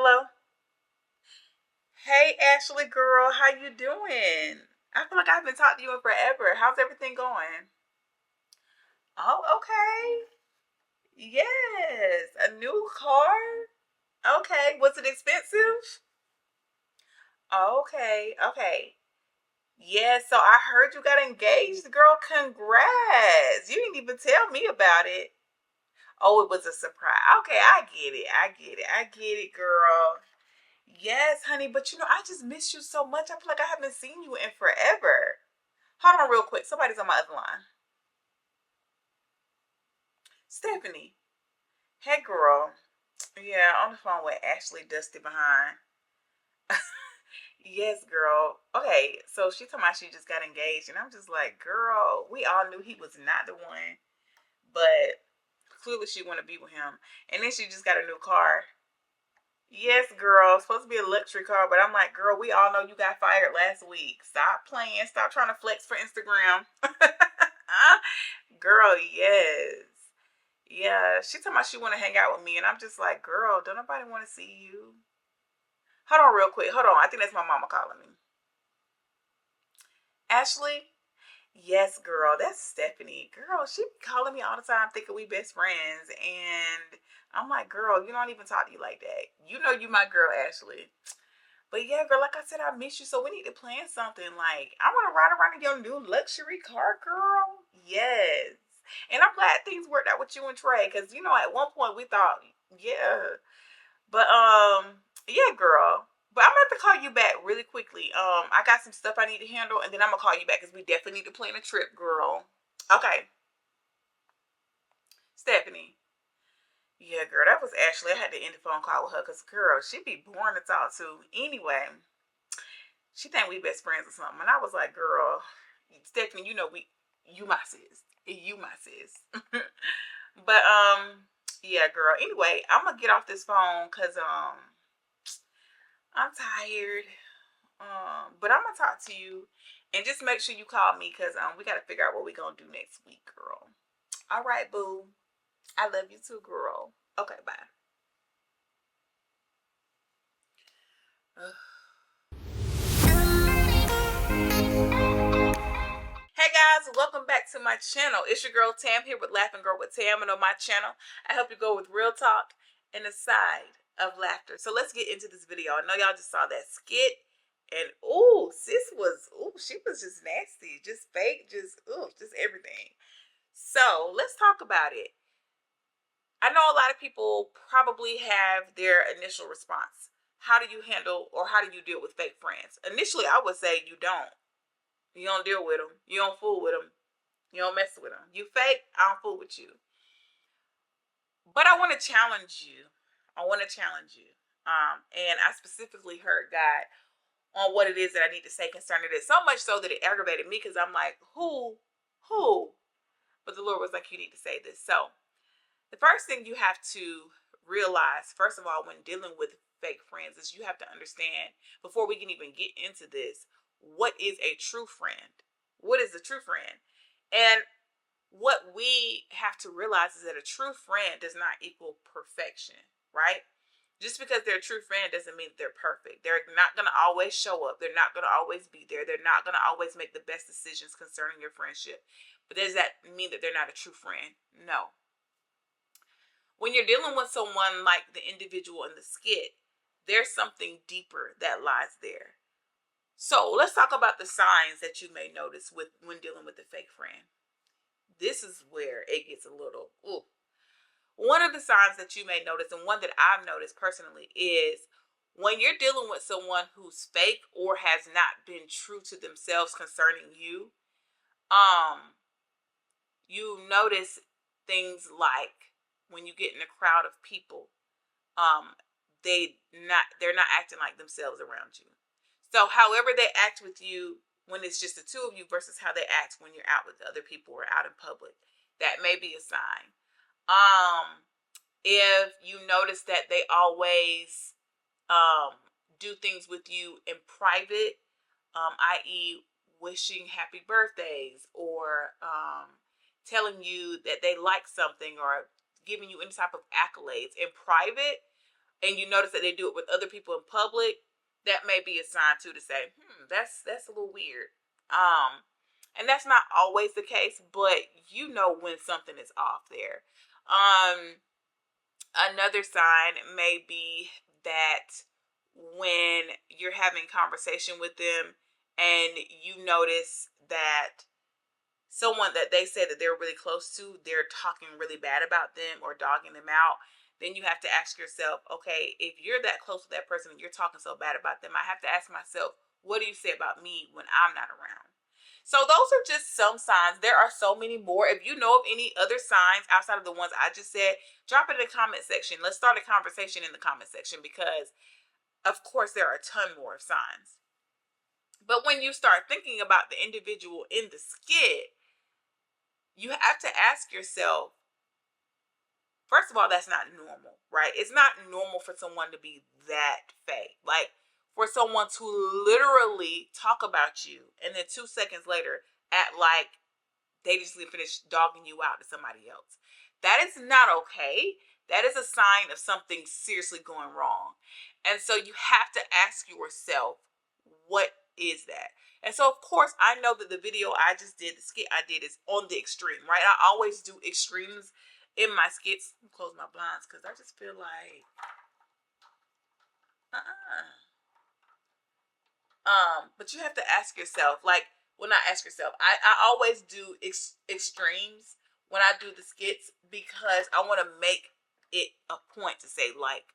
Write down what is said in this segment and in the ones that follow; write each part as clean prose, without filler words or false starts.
Hello. Hey, Ashley girl, how you doing? I feel like I haven't talked to you in forever. How's everything going? Oh, okay. Yes, a new car. Okay, was it expensive? Okay, okay. Yes, so I heard you got engaged, girl. Congrats. You didn't even tell me about it. Oh, it was a surprise. Okay, I get it. I get it. I get it, girl. Yes, honey, but I just miss you so much. I feel like I haven't seen you in forever. Hold on real quick. Somebody's on my other line. Stephanie. Hey, girl. Yeah, on the phone with Ashley Dusty behind. Yes, girl. Okay, so she told me she just got engaged, and I'm just like, girl, we all knew he was not the one, but clearly she want to be with him. And then she just got a new car. Yes, girl. It's supposed to be a luxury car, but I'm like, girl, we all know you got fired last week. Stop playing. Stop trying to flex for Instagram. Girl, yes. Yeah, she told me she want to hang out with me, and I'm just like, girl, don't nobody want to see you. Hold on real quick. Hold on. I think that's my mama calling me. Ashley? Yes, girl. That's Stephanie. Girl, she be calling me all the time thinking we best friends. And I'm like, girl, you don't even talk to you like that. You know you my girl, Ashley. But yeah, girl, like I said, I miss you. So we need to plan something. Like, I want to ride around in your new luxury car, girl. Yes. And I'm glad things worked out with you and Trey. Because, at one point we thought, yeah. But, yeah, girl. But I'm going to have to call you back really quickly. I got some stuff I need to handle. And then I'm going to call you back because we definitely need to plan a trip, girl. Okay. Stephanie. Yeah, girl, that was Ashley. I had to end the phone call with her because, girl, she be boring to talk to. Anyway. She think we best friends or something. And I was like, girl, Stephanie, you my sis. You my sis. But, yeah, girl. Anyway, I'm going to get off this phone because, I'm tired. But I'm going to talk to you and just make sure you call me because, we got to figure out what we're going to do next week, girl. All right, boo. I love you too, girl. Okay, bye. Hey guys, welcome back to my channel. It's your girl Tam here with Laugh and Grow with Tam, and on my channel, I help you go with real talk and a side of laughter. So let's get into this video. I know y'all just saw that skit, and she was just nasty, just fake, just everything. So let's talk about it. I know a lot of people probably have their initial response. How do you handle or how do you deal with fake friends? Initially, I would say you don't. You don't deal with them. You don't fool with them. You don't mess with them. You fake, I don't fool with you. But I want to challenge you. And I specifically heard God on what it is that I need to say concerning it. So much so that it aggravated me because I'm like, who? But the Lord was like, you need to say this. So the first thing you have to realize, first of all, when dealing with fake friends, is you have to understand, before we can even get into this, what is a true friend? What is a true friend? And what we have to realize is that a true friend does not equal perfection, right? Just because they're a true friend doesn't mean that they're perfect. They're not going to always show up. They're not going to always be there. They're not going to always make the best decisions concerning your friendship. But does that mean that they're not a true friend? No. When you're dealing with someone like the individual in the skit, there's something deeper that lies there. So let's talk about the signs that you may notice when dealing with a fake friend. This is where it gets a little, ooh. One of the signs that you may notice, and one that I've noticed personally, is when you're dealing with someone who's fake or has not been true to themselves concerning you, you notice things like when you get in a crowd of people, they're not acting like themselves around you. So however they act with you when it's just the two of you versus how they act when you're out with other people or out in public, that may be a sign. If you notice that they always do things with you in private, i.e. wishing happy birthdays or telling you that they like something or giving you any type of accolades in private, and you notice that they do it with other people in public, that may be a sign too to say, that's a little weird. And that's not always the case, but you know when something is off there. Another sign may be that when you're having conversation with them and you notice that someone that they say that they're really close to, they're talking really bad about them or dogging them out, then you have to ask yourself, okay, if you're that close to that person and you're talking so bad about them, I have to ask myself, what do you say about me when I'm not around? So those are just some signs. There are so many more. If you know of any other signs outside of the ones I just said, drop it in the comment section. Let's start a conversation in the comment section, because of course there are a ton more signs. But when you start thinking about the individual in the skit, you have to ask yourself, first of all, that's not normal, right? It's not normal for someone to be that fake. Like, for someone to literally talk about you and then 2 seconds later act like they just finished dogging you out to somebody else. That is not okay. That is a sign of something seriously going wrong. And so you have to ask yourself, what is that? And so, of course, I know that the video I just did, the skit I did, is on the extreme, right? I always do extremes in my skits. Let me close my blinds because I just feel like, but you have to ask yourself, like, well, not ask yourself. I always do extremes when I do the skits, because I want to make it a point to say, like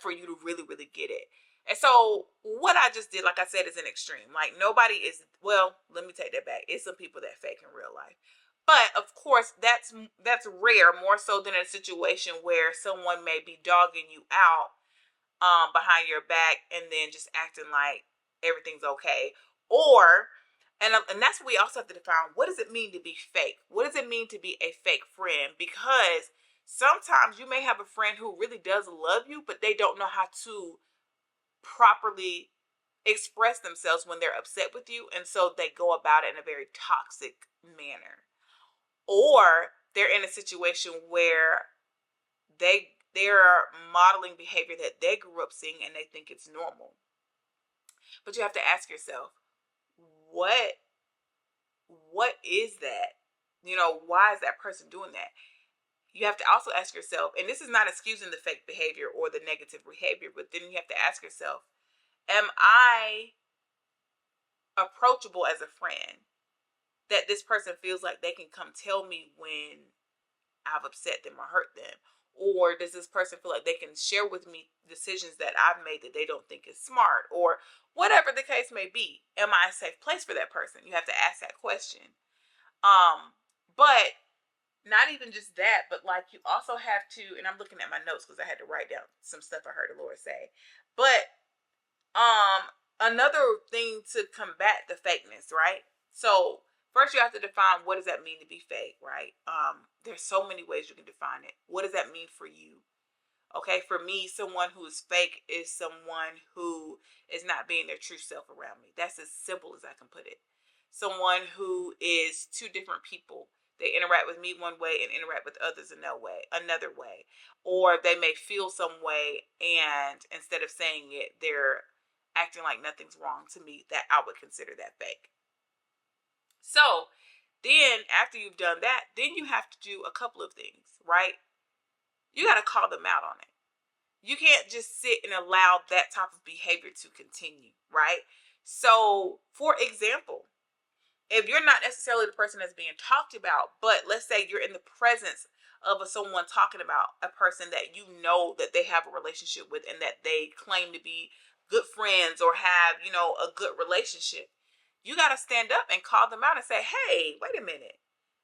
for you to really, really get it. And so what I just did, like I said, is an extreme. Like, nobody is, well, let me take that back. It's some people that fake in real life. But of course, that's rare, more so than a situation where someone may be dogging you out behind your back and then just acting like everything's okay. Or, and that's what we also have to define, what does it mean to be fake? What does it mean to be a fake friend? Because sometimes you may have a friend who really does love you, but they don't know how to properly express themselves when they're upset with you, and so they go about it in a very toxic manner. Or they're in a situation where they're modeling behavior that they grew up seeing and they think it's normal. But you have to ask yourself, what is that? You know, why is that person doing that? You have to also ask yourself, and this is not excusing the fake behavior or the negative behavior, but then you have to ask yourself, am I approachable as a friend that this person feels like they can come tell me when I've upset them or hurt them? Or does this person feel like they can share with me decisions that I've made that they don't think is smart? Or whatever the case may be, am I a safe place for that person? You have to ask that question. But not even just that, but like, you also have to, and I'm looking at my notes because I had to write down some stuff I heard the Lord say. But another thing to combat the fakeness, right? So first you have to define, what does that mean to be fake, right? There's so many ways you can define it. What does that mean for you? Okay, for me, someone who is fake is someone who is not being their true self around me. That's as simple as I can put it. Someone who is two different people. They interact with me one way and interact with others another way. Or they may feel some way, and instead of saying it, they're acting like nothing's wrong to me. That I would consider that fake. So then after you've done that, then you have to do a couple of things, right? You got to call them out on it. You can't just sit and allow that type of behavior to continue, right? So, for example, if you're not necessarily the person that's being talked about, but let's say you're in the presence of someone talking about a person that you know that they have a relationship with and that they claim to be good friends or have, you know, a good relationship, you got to stand up and call them out and say, hey, wait a minute.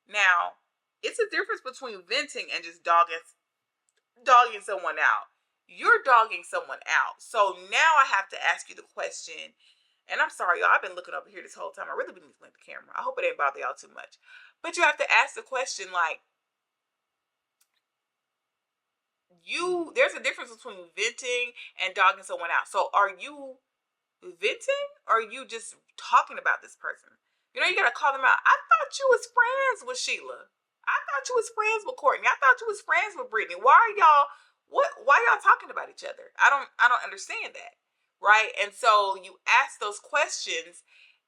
Now, it's a difference between venting and just dogging someone out. You're dogging someone out. So now I have to ask you the question, and I'm sorry, y'all, I've been looking over here this whole time. I really been looking at the camera. I hope it ain't bother y'all too much. But you have to ask the question, like, there's a difference between venting and dogging someone out. So are you venting, or are you just talking about this person? You know, you got to call them out. I thought you was friends with Sheila. I thought you was friends with Courtney. I thought you was friends with Brittany. Why are y'all why y'all talking about each other? I don't understand that. Right? And so you ask those questions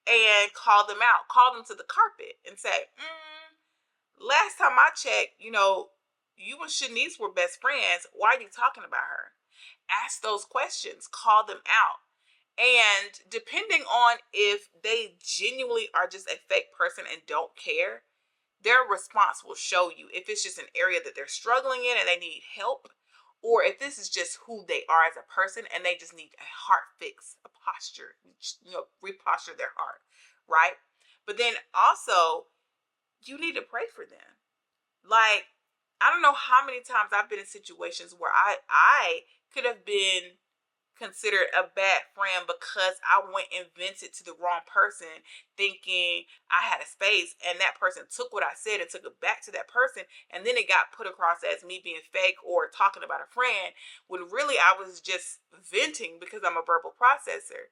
and call them out, call them to the carpet and say, last time I checked, you and Shanice were best friends. Why are you talking about her? Ask those questions, call them out. And depending on if they genuinely are just a fake person and don't care, their response will show you if it's just an area that they're struggling in and they need help, or if this is just who they are as a person and they just need a heart fix, a posture, reposture their heart, right? But then also, you need to pray for them. Like, I don't know how many times I've been in situations where I could have been considered a bad friend because I went and vented to the wrong person thinking I had a space, and that person took what I said and took it back to that person, and then it got put across as me being fake or talking about a friend, when really I was just venting because I'm a verbal processor.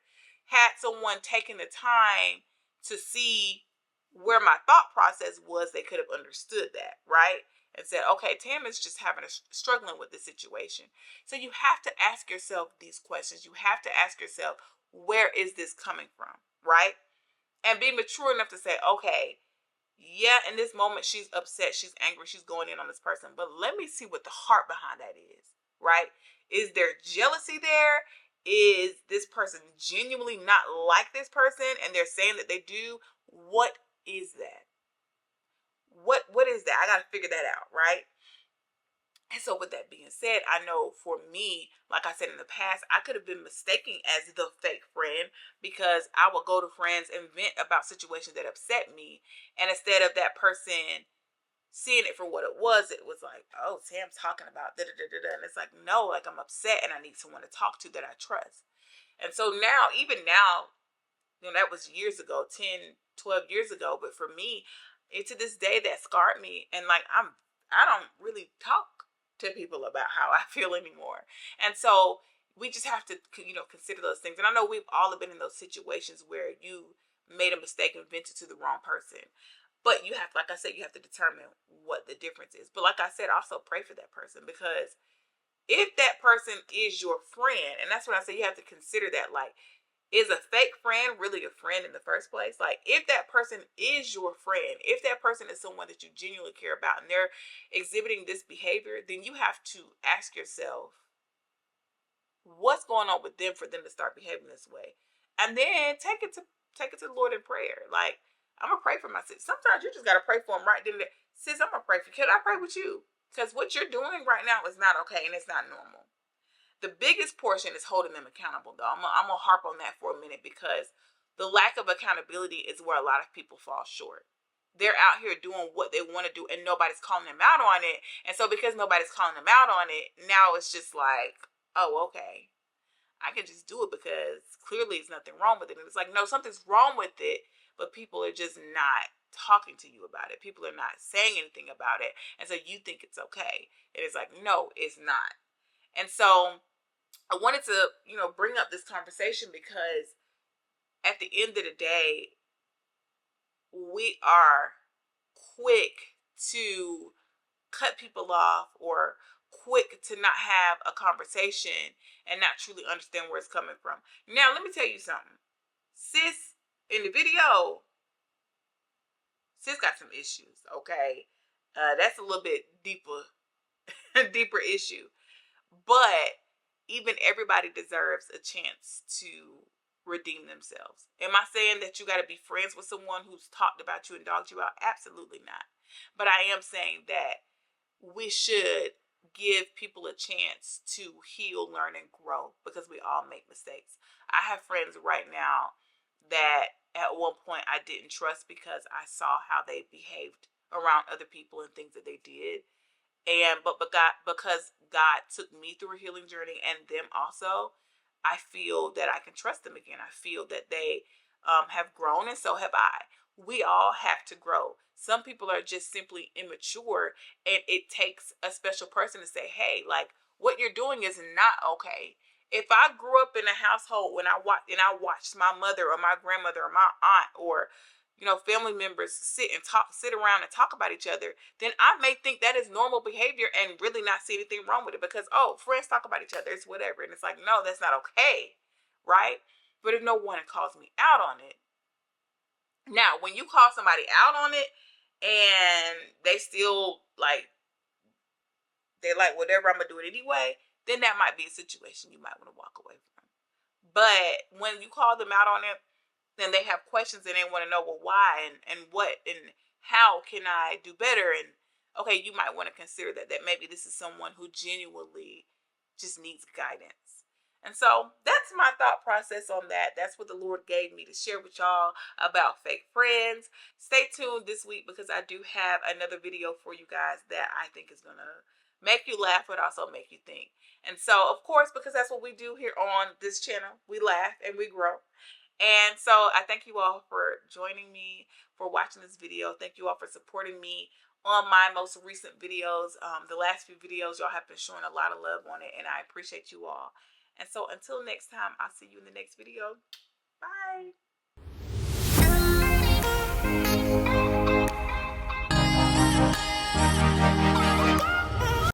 Had someone taken the time to see where my thought process was, they could have understood that, right? And said, okay, Tam is just struggling with this situation. So you have to ask yourself these questions. You have to ask yourself, where is this coming from, right? And be mature enough to say, okay, yeah, in this moment she's upset, she's angry, she's going in on this person, but let me see what the heart behind that is, right? Is there jealousy there? Is this person genuinely not like this person and they're saying that they do? What is that? What is that? I got to figure that out, right? And so with that being said, I know for me, like I said in the past, I could have been mistaken as the fake friend because I would go to friends and vent about situations that upset me. And instead of that person seeing it for what it was like, oh, Sam's talking about da da da da. And it's like, no, like I'm upset and I need someone to talk to that I trust. And so now, even now, that was years ago, 10, 12 years ago. But for me, to this day, that scarred me. And like, I don't really talk to people about how I feel anymore. And so we just have to, consider those things. And I know we've all been in those situations where you made a mistake and vented to the wrong person. But you have, like I said, you have to determine what the difference is. But like I said, also pray for that person, because if that person is your friend, and that's what I say, you have to consider that, like, is a fake friend really a friend in the first place? Like, if that person is your friend, if that person is someone that you genuinely care about and they're exhibiting this behavior, then you have to ask yourself, what's going on with them for them to start behaving this way? And then take it to the Lord in prayer. Like, I'm gonna pray for my sis. Sometimes you just gotta pray for them right then and there. Sis, I'm gonna pray for you. Can I pray with you? Because what you're doing right now is not okay and it's not normal. The biggest portion is holding them accountable, though. I'm gonna harp on that for a minute, because the lack of accountability is where a lot of people fall short. They're out here doing what they want to do and nobody's calling them out on it. And so because nobody's calling them out on it, now it's just like, oh, okay, I can just do it because clearly there's nothing wrong with it. And it's like, no, something's wrong with it, but people are just not talking to you about it. People are not saying anything about it. And so you think it's okay. And it's like, no, it's not. And so I wanted to, bring up this conversation because at the end of the day, we are quick to cut people off or quick to not have a conversation and not truly understand where it's coming from. Now, let me tell you something. Sis, in the video, sis got some issues, okay? That's a little bit deeper issue. But even everybody deserves a chance to redeem themselves. Am I saying that you got to be friends with someone who's talked about you and dogged you out? Absolutely not. But I am saying that we should give people a chance to heal, learn, and grow, because we all make mistakes. I have friends right now that at one point I didn't trust because I saw how they behaved around other people and things that they did. But because God took me through a healing journey and them also, I feel that I can trust them again. I feel that they have grown, and so have I. We all have to grow. Some people are just simply immature, and it takes a special person to say, hey, like, what you're doing is not okay. If I grew up in a household when I watched my mother or my grandmother or my aunt or family members sit around and talk about each other, then I may think that is normal behavior and really not see anything wrong with it, because, oh, friends talk about each other, it's whatever. And it's like, no, that's not okay, right? But if no one calls me out on it, now when you call somebody out on it and they still they whatever, I'm gonna do it anyway, then that might be a situation you might want to walk away from. But when you call them out on it, then they have questions and they want to know, well, why and what and how can I do better? And okay, you might want to consider that maybe this is someone who genuinely just needs guidance. And so that's my thought process on that. That's what the Lord gave me to share with y'all about fake friends. Stay tuned this week, because I do have another video for you guys that I think is going to make you laugh, but also make you think. And so, of course, because that's what we do here on this channel, we laugh and we grow. And so I thank you all for joining me, for watching this video. Thank you all for supporting me on my most recent videos. The last few videos, y'all have been showing a lot of love on it, and I appreciate you all. And so until next time, I'll see you in the next video. Bye.